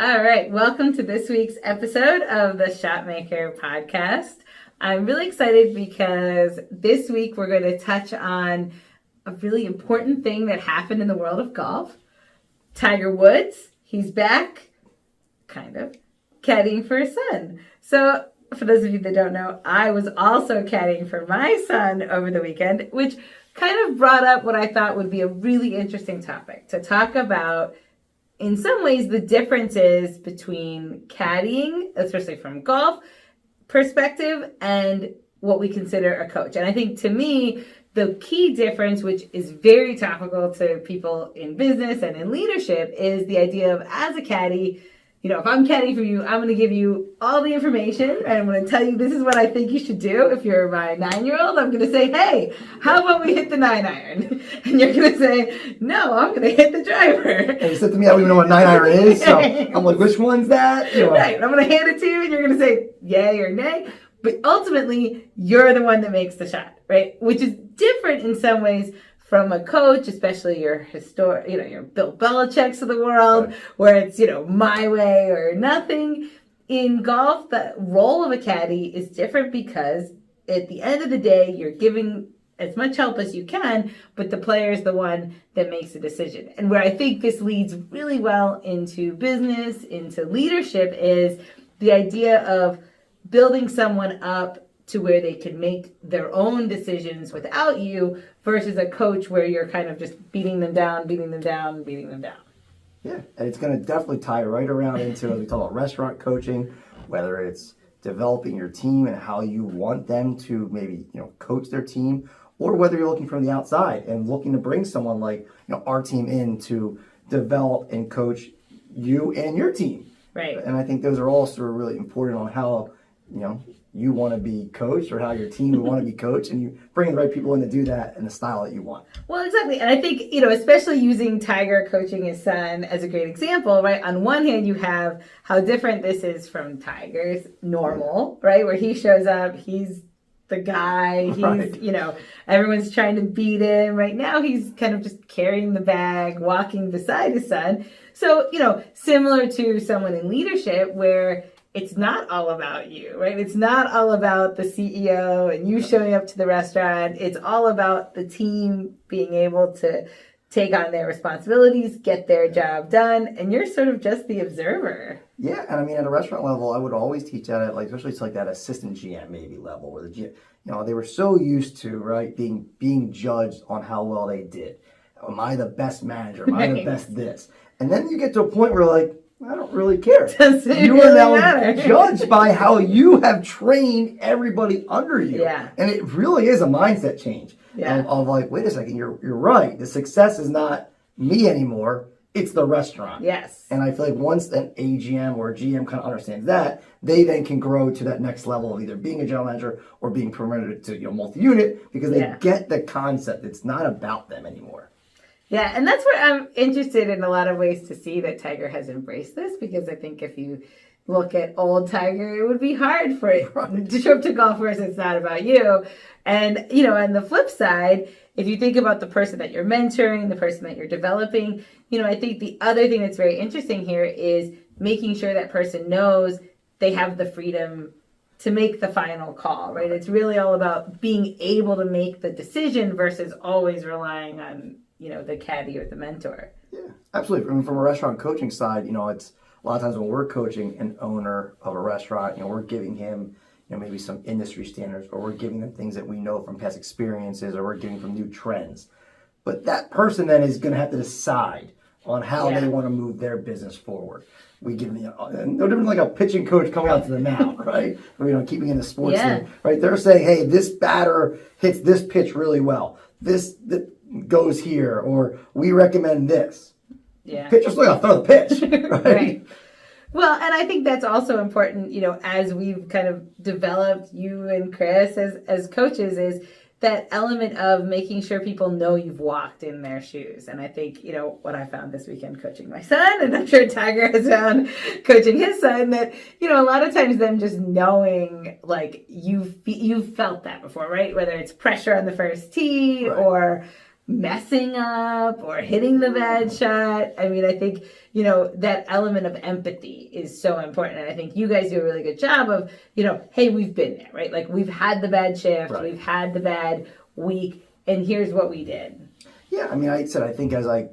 All right, welcome to this week's episode of the Shotmaker podcast. I'm really excited because this week we're going to touch on a really important thing that happened in the world of golf. Tiger Woods, he's back, kind of, caddying for his son. So for those of you that don't know, I was also caddying for my son over the weekend, which kind of brought up what I thought would be a really interesting topic to talk about. In some ways, the differences between caddying, especially from golf perspective, and what we consider a coach. And I think to me, the key difference, which is very topical to people in business and in leadership, is the idea of as a caddy, if I'm caddying for you, I'm going to give you all the information and I'm going to tell you this is what I think you should do. If you're my 9-year-old, I'm going to say, hey, how about we hit the 9-iron? And you're going to say, no, I'm going to hit the driver. And you said to me, I don't even know what 9-iron is. So I'm like, which one's that? Right. I'm going to hand it to you and you're going to say yay or nay. But ultimately, you're the one that makes the shot, right? Which is different in some ways from a coach, especially your your Bill Belichick's of the world, right, where it's, my way or nothing. In golf, the role of a caddy is different because at the end of the day, you're giving as much help as you can, but the player is the one that makes the decision. And where I think this leads really well into business, into leadership, is the idea of building someone up to where they can make their own decisions without you, versus a coach where you're kind of just beating them down. Yeah, and it's going to definitely tie right around into, as we talk about restaurant coaching, whether it's developing your team and how you want them to maybe, coach their team, or whether you're looking from the outside and looking to bring someone like, our team in to develop and coach you and your team. Right. And I think those are all sort of really important on how, you want to be coached, or how your team would want to be coached, and you bring the right people in to do that in the style that you want. Well, exactly. And I think, especially using Tiger coaching his son as a great example, right? On one hand, you have how different this is from Tiger's normal, right? Where he shows up, he's the guy, he's, right, everyone's trying to beat him. Right now, he's kind of just carrying the bag, walking beside his son. So, similar to someone in leadership where it's not all about you, right? It's not all about the CEO and you showing up to the restaurant. It's all about the team being able to take on their responsibilities, get their job done, and you're sort of just the observer. Yeah, and I mean, at a restaurant level, I would always teach that at, especially to that assistant GM maybe level, where the GM, they were so used to, right, being judged on how well they did. Am I the best manager? Am I the best this? And then you get to a point where I don't really care. You are now judged by how you have trained everybody under you. Yeah. And it really is a mindset change. Yeah. Of wait a second, you're right. The success is not me anymore. It's the restaurant. Yes. And I feel like once an AGM or a GM kind of understands that, they then can grow to that next level of either being a general manager or being promoted to multi-unit, because they get the concept. It's not about them anymore. Yeah, and that's what I'm interested in a lot of ways to see that Tiger has embraced this, because I think if you look at old Tiger, it would be hard for it to show up to golf where it's not about you. And, on the flip side, if you think about the person that you're mentoring, the person that you're developing, I think the other thing that's very interesting here is making sure that person knows they have the freedom to make the final call, right? It's really all about being able to make the decision versus always relying on the caddy or the mentor. Yeah, absolutely. I mean, from a restaurant coaching side, it's a lot of times when we're coaching an owner of a restaurant, we're giving him, maybe some industry standards, or we're giving them things that we know from past experiences, or we're giving from new trends. But that person then is going to have to decide on how they want to move their business forward. We give them, no different like a pitching coach coming out to the mound, right? Or, keeping in the sports thing, right? They're saying, hey, this batter hits this pitch really well. This goes here, or we recommend this. Yeah. Pitcher's still got to throw the pitch, right? Right. Well, and I think that's also important, as we've kind of developed, you and Chris as coaches, is that element of making sure people know you've walked in their shoes. And I think, what I found this weekend coaching my son, and I'm sure Tiger has found coaching his son, that, a lot of times them just knowing, you've felt that before, right? Whether it's pressure on the first tee, or messing up or hitting the bad shot. I mean, I think, that element of empathy is so important. And I think you guys do a really good job of, hey, we've been there, right? Like we've had the bad shift, Right. we've had the bad week, and here's what we did. Yeah, I mean, I think as I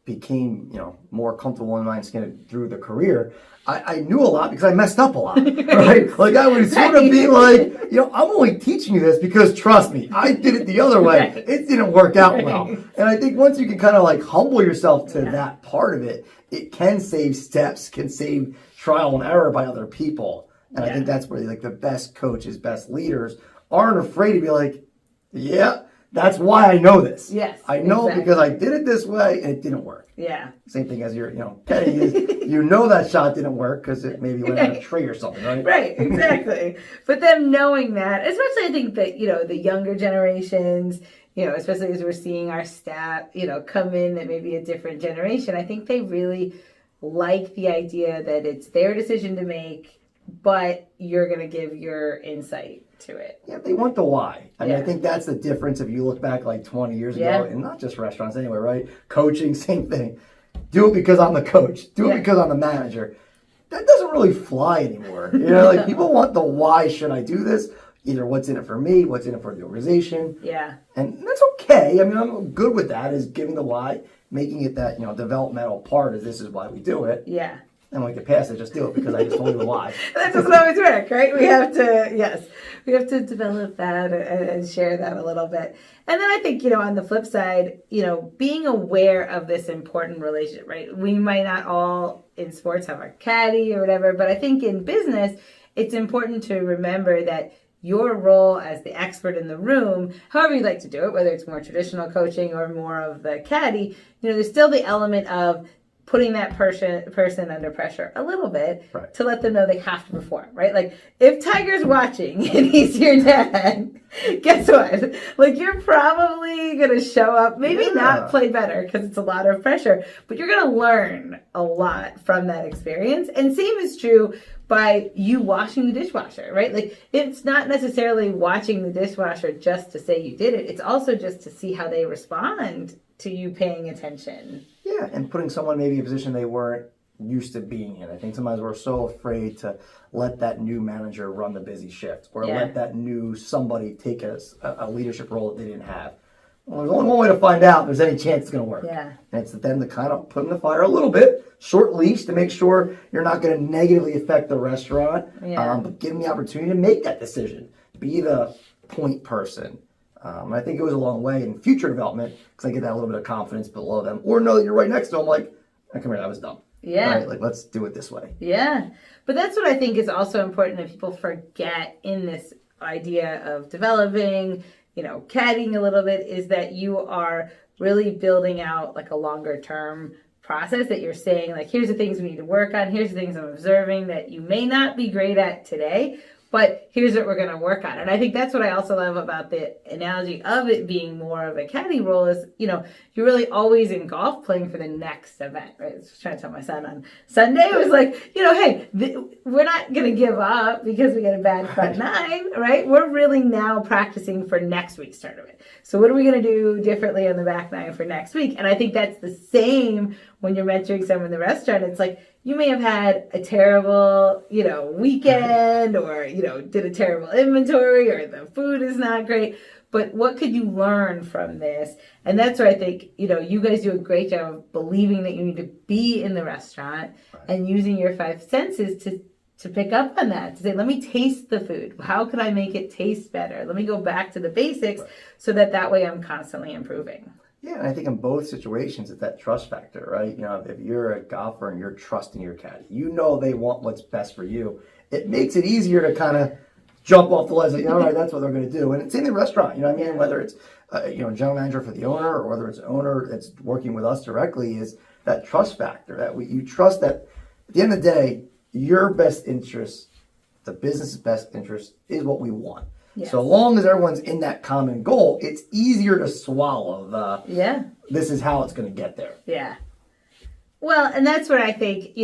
became, more comfortable in my skin through the career, I knew a lot because I messed up a lot, right? Like I would sort of be like, I'm only teaching you this because trust me, I did it the other way. Right. It didn't work out well. And I think once you can kind of like humble yourself to that part of it, it can save steps, can save trial and error by other people. And I think that's where like the best coaches, best leaders aren't afraid to be like, yeah, that's why I know this. Yes, I know exactly. because I did it this way and it didn't work. Yeah. Same thing as your, Caddy is, that shot didn't work because it maybe went on a tree or something, right? Right, exactly. But them knowing that, especially I think that, the younger generations, especially as we're seeing our staff, come in that maybe a different generation, I think they really like the idea that it's their decision to make, but you're going to give your insight to it. Yeah, they want the why. I mean, I think that's the difference if you look back like 20 years ago, and not just restaurants anyway, right? Coaching, same thing. Do it because I'm the coach. Do it because I'm the manager. That doesn't really fly anymore. Like people want the why should I do this? Either what's in it for me, what's in it for the organization. Yeah. And that's okay. I mean, I'm good with that, is giving the why, making it that, developmental part of this is why we do it. Yeah. And when we get past it, just do it because I just told you the why. That doesn't always work, right? We have to develop that and share that a little bit. And then I think, on the flip side, being aware of this important relationship, right? We might not all in sports have a caddy or whatever, but I think in business, it's important to remember that your role as the expert in the room, however you'd like to do it, whether it's more traditional coaching or more of the caddy, there's still the element of putting that person under pressure a little bit to let them know they have to perform, right? Like if Tiger's watching and he's your dad, guess what? Like you're probably going to show up, maybe not play better because it's a lot of pressure, but you're going to learn a lot from that experience. And same is true by you washing the dishwasher, right? Like it's not necessarily watching the dishwasher just to say you did it. It's also just to see how they respond to you paying attention. Yeah, and putting someone maybe in a position they weren't used to being in. I think sometimes we're so afraid to let that new manager run the busy shift or let that new somebody take a leadership role that they didn't have. Well, there's only one way to find out if there's any chance it's going to work. Yeah. And it's then to kind of put in the fire a little bit, short leash to make sure you're not going to negatively affect the restaurant, but give them the opportunity to make that decision. Be the point person. I think it goes a long way in future development because I get that little bit of confidence below them, or know that you're right next to them. Like, oh, come here, that was dumb. Yeah. Right? Like, let's do it this way. Yeah. But that's what I think is also important that people forget in this idea of developing, caddying a little bit, is that you are really building out like a longer term process, that you're saying like, here's the things we need to work on. Here's the things I'm observing that you may not be great at today, but here's what we're going to work on. And I think that's what I also love about the analogy of it being more of a caddy role is, you're really always in golf playing for the next event, right? I was trying to tell my son on Sunday, it was like, hey, we're not going to give up because we get a bad front nine, right? We're really now practicing for next week's tournament. So what are we going to do differently on the back nine for next week? And I think that's the same when you're mentoring someone in the restaurant. It's like, you may have had a terrible, weekend or, did a terrible inventory or the food is not great. But what could you learn from this? And that's where I think, you guys do a great job of believing that you need to be in the restaurant and using your five senses to pick up on that, to say, let me taste the food. How can I make it taste better? Let me go back to the basics so that way I'm constantly improving. Yeah, and I think in both situations, it's that trust factor, right? If you're a golfer and you're trusting your caddy, they want what's best for you. It makes it easier to kind of jump off the ledge, like, all right, that's what they're going to do. And it's in the restaurant, whether it's, general manager for the owner or whether it's an owner that's working with us directly, is that trust factor, that you trust that at the end of the day, your best interest, the business's best interest is what we want. Yes. So long as everyone's in that common goal, it's easier to swallow this is how it's going to get there. Yeah. Well, and that's what I think,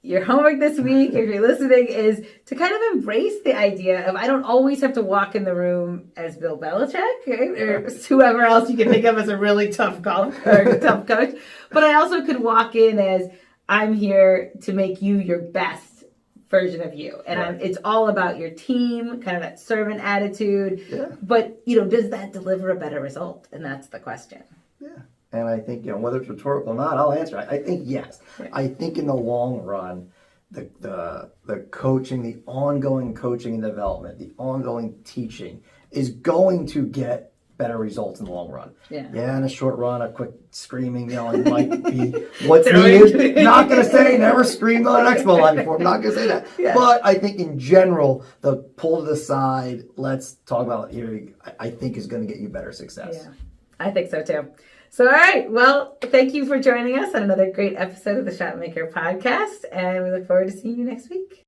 your homework this week, if you're listening, is to kind of embrace the idea of I don't always have to walk in the room as Bill Belichick, right? Or whoever else you can think of as a really tough tough coach. But I also could walk in as I'm here to make you your best version of you. And it's all about your team, kind of that servant attitude. Yeah. But, does that deliver a better result? And that's the question. Yeah. And I think, whether it's rhetorical or not, I'll answer. I think yes. Right. I think in the long run, the coaching, the ongoing coaching and development, the ongoing teaching is going to get better results in the long run. Yeah, in a short run, a quick screaming, yelling might be what's needed. Not going to say never screamed on an expo line before. I'm not going to say that. Yeah. But I think in general, the pull to the side, let's talk about here, I think is going to get you better success. Yeah, I think so too. So, all right. Well, thank you for joining us on another great episode of the Shotmaker podcast. And we look forward to seeing you next week.